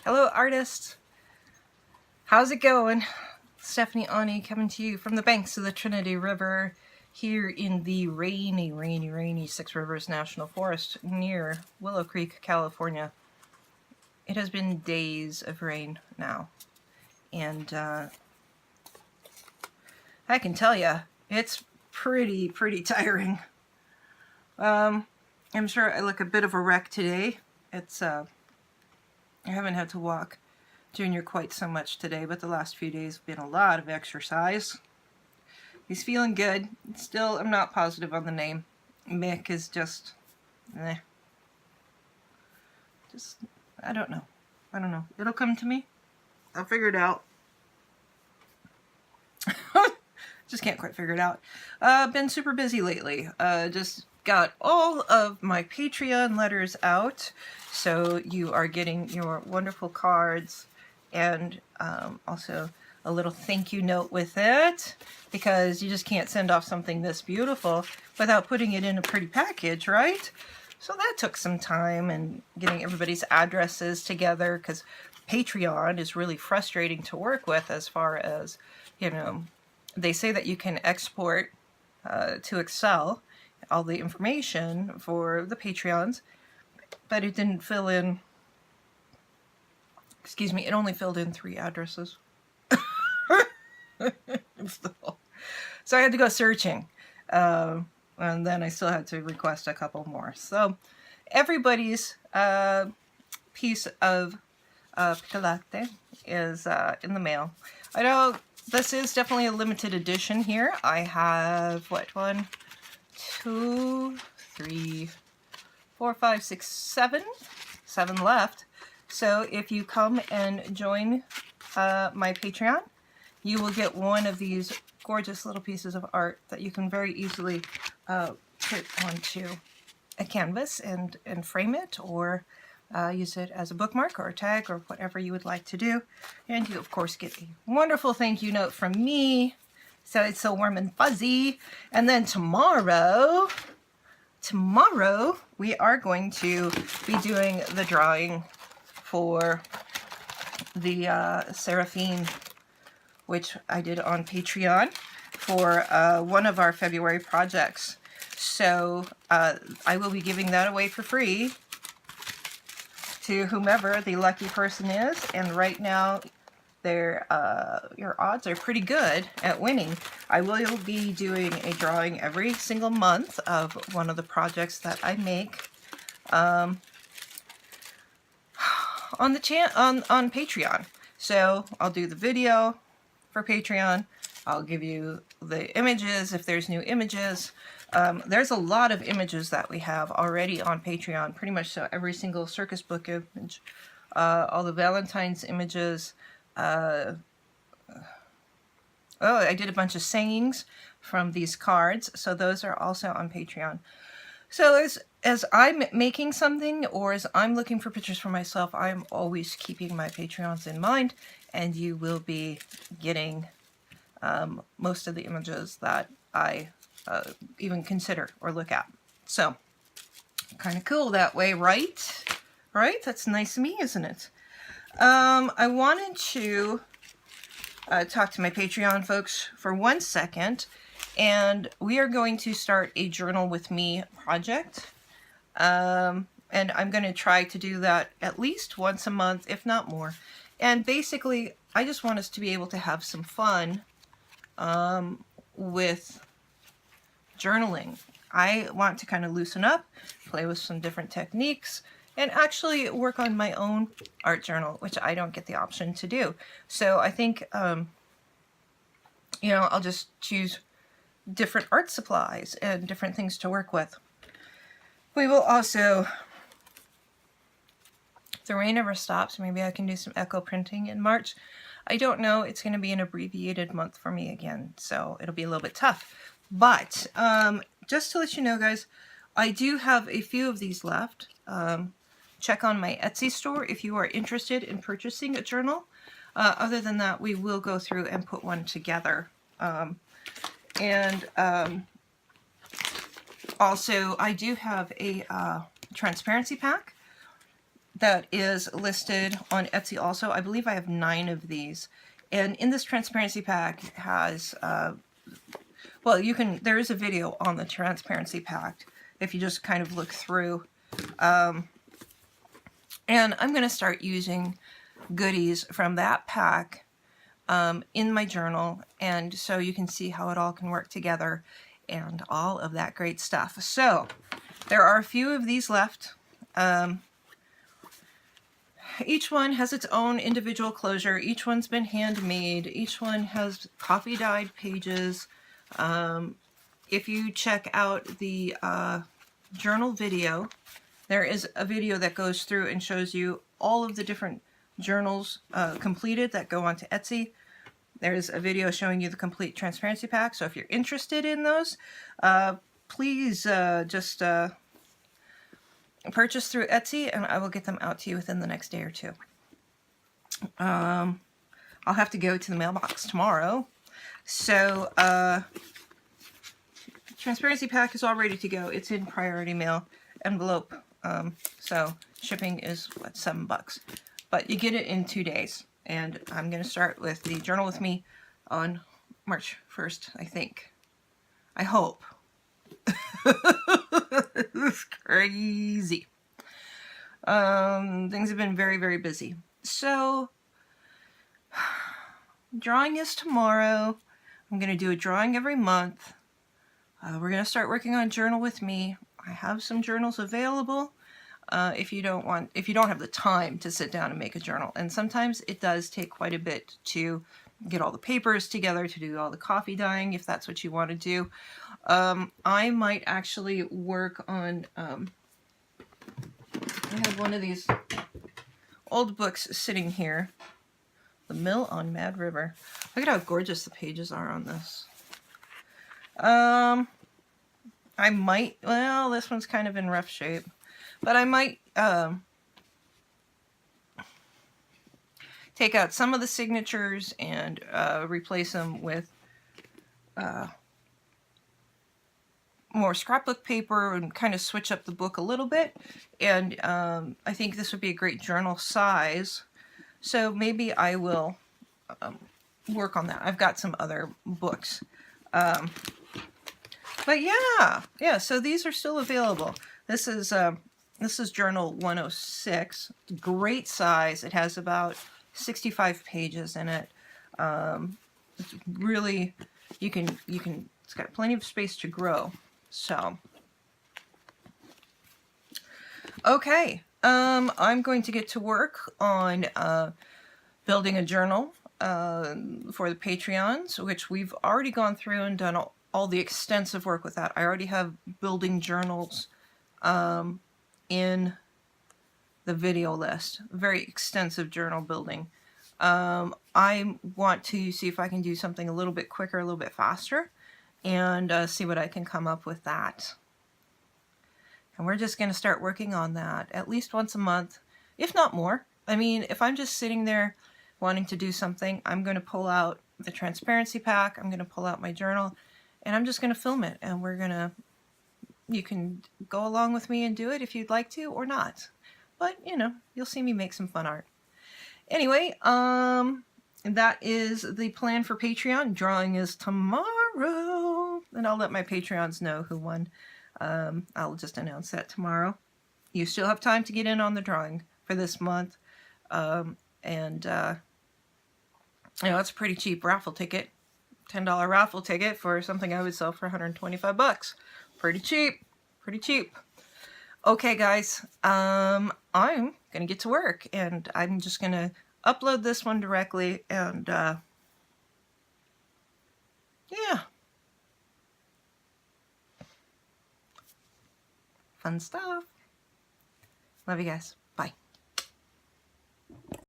Hello, artists. How's it going? Stephanie Aune coming to you from the banks of the Trinity River here in the rainy Six Rivers National Forest near Willow Creek, California. It has been days of rain now, and I can tell you, it's pretty tiring. I'm sure I look a bit of a wreck today. It's I haven't had to walk Junior quite so much today, but the last few days have been a lot of exercise. He's feeling good. Still, I'm not positive on the name. Mick is just, I don't know. It'll come to me. I'll figure it out. Just can't quite figure it out. Been super busy lately. Just got all of my Patreon letters out. So you are getting your wonderful cards and also a little thank you note with it, because you just can't send off something this beautiful without putting it in a pretty package, right? So that took some time, and getting everybody's addresses together, because Patreon is really frustrating to work with as far as, you know, they say that you can export to Excel all the information for the Patreons, but it didn't fill in, it only filled in 3 addresses. So I had to go searching. And then I still had to request a couple more. So everybody's piece of chocolate is in the mail. I know this is definitely a limited edition here. I have, 1, 2, 3, 4, 5, 6, 7 left. So if you come and join my Patreon, you will get one of these gorgeous little pieces of art that you can very easily put onto a canvas and frame it, or use it as a bookmark or a tag or whatever you would like to do. And you, of course, get a wonderful thank you note from me. So it's so warm and fuzzy. And then tomorrow, we are going to be doing the drawing for the Seraphine, which I did on Patreon for one of our February projects. So I will be giving that away for free to whomever the lucky person is. And right now, your odds are pretty good at winning. I will be doing a drawing every single month of one of the projects that I make on Patreon. So I'll do the video for Patreon. I'll give you the images if there's new images. There's a lot of images that we have already on Patreon, pretty much so every single circus book image, all the Valentine's images. Oh, I did a bunch of sayings from these cards, so those are also on Patreon. So as I'm making something, or as I'm looking for pictures for myself, I'm always keeping my Patreons in mind, and you will be getting most of the images that I even consider or look at. So, kind of cool that way, right? Right? That's nice of me, isn't it? I wanted to talk to my Patreon folks for 1 second, and we are going to start a Journal with Me project. And I'm going to try to do that at least once a month, if not more. And basically, I just want us to be able to have some fun with journaling. I want to kind of loosen up, play with some different techniques, and actually work on my own art journal, which I don't get the option to do. So I think, I'll just choose different art supplies and different things to work with. We will also, if the rain ever stops, maybe I can do some echo printing in March. I don't know. It's going to be an abbreviated month for me again, so it'll be a little bit tough. But just to let you know, guys, I do have a few of these left. Check on my Etsy store if you are interested in purchasing a journal. Other than that, we will go through and put one together. Also, I do have a transparency pack that is listed on Etsy also. I believe I have 9 of these. And in this transparency pack has, well, there is a video on the transparency pack if you just kind of look through. And I'm going to start using goodies from that pack in my journal, and so you can see how it all can work together and all of that great stuff. So there are a few of these left. Each one has its own individual closure. Each one's been handmade. Each one has coffee dyed pages. If you check out the journal video, there is a video that goes through and shows you all of the different journals completed that go onto Etsy. There's a video showing you the complete transparency pack. So if you're interested in those, please just purchase through Etsy, and I will get them out to you within the next day or two. I'll have to go to the mailbox tomorrow. So transparency pack is all ready to go. It's in priority mail envelope. So shipping is what, $7, but you get it in 2 days. And I'm going to start with the journal with me on March 1st, I think. I hope. It's crazy. Things have been very, very busy. So, drawing is tomorrow. I'm going to do a drawing every month. We're going to start working on journal with me. I have some journals available. If you don't have the time to sit down and make a journal. And sometimes it does take quite a bit to get all the papers together, to do all the coffee dyeing, if that's what you want to do. I might actually work on, I have one of these old books sitting here, The Mill on Mad River. Look at how gorgeous the pages are on this. I might, well, this one's kind of in rough shape. But I might take out some of the signatures and replace them with more scrapbook paper and kind of switch up the book a little bit. And I think this would be a great journal size. So maybe I will work on that. I've got some other books. But yeah, so these are still available. This is Journal 106. Great size. It has about 65 pages in it. It's really, it's got plenty of space to grow. So, okay. I'm going to get to work on building a journal for the Patreons, which we've already gone through and done all the extensive work with that. I already have building journals in the video list. Very extensive journal building. I want to see if I can do something a little bit quicker, a little bit faster, and see what I can come up with that. And we're just going to start working on that at least once a month, if not more. I mean, if I'm just sitting there wanting to do something, I'm going to pull out the transparency pack, I'm going to pull out my journal, and I'm just going to film it, and you can go along with me and do it if you'd like to or not. But, you'll see me make some fun art. Anyway, that is the plan for Patreon. Drawing is tomorrow. And I'll let my Patreons know who won. I'll just announce that tomorrow. You still have time to get in on the drawing for this month. It's a pretty cheap raffle ticket. $10 raffle ticket for something I would sell for $125. Pretty cheap. Pretty cheap. Okay, guys. I'm going to get to work, and I'm just going to upload this one directly, and yeah. Fun stuff. Love you guys.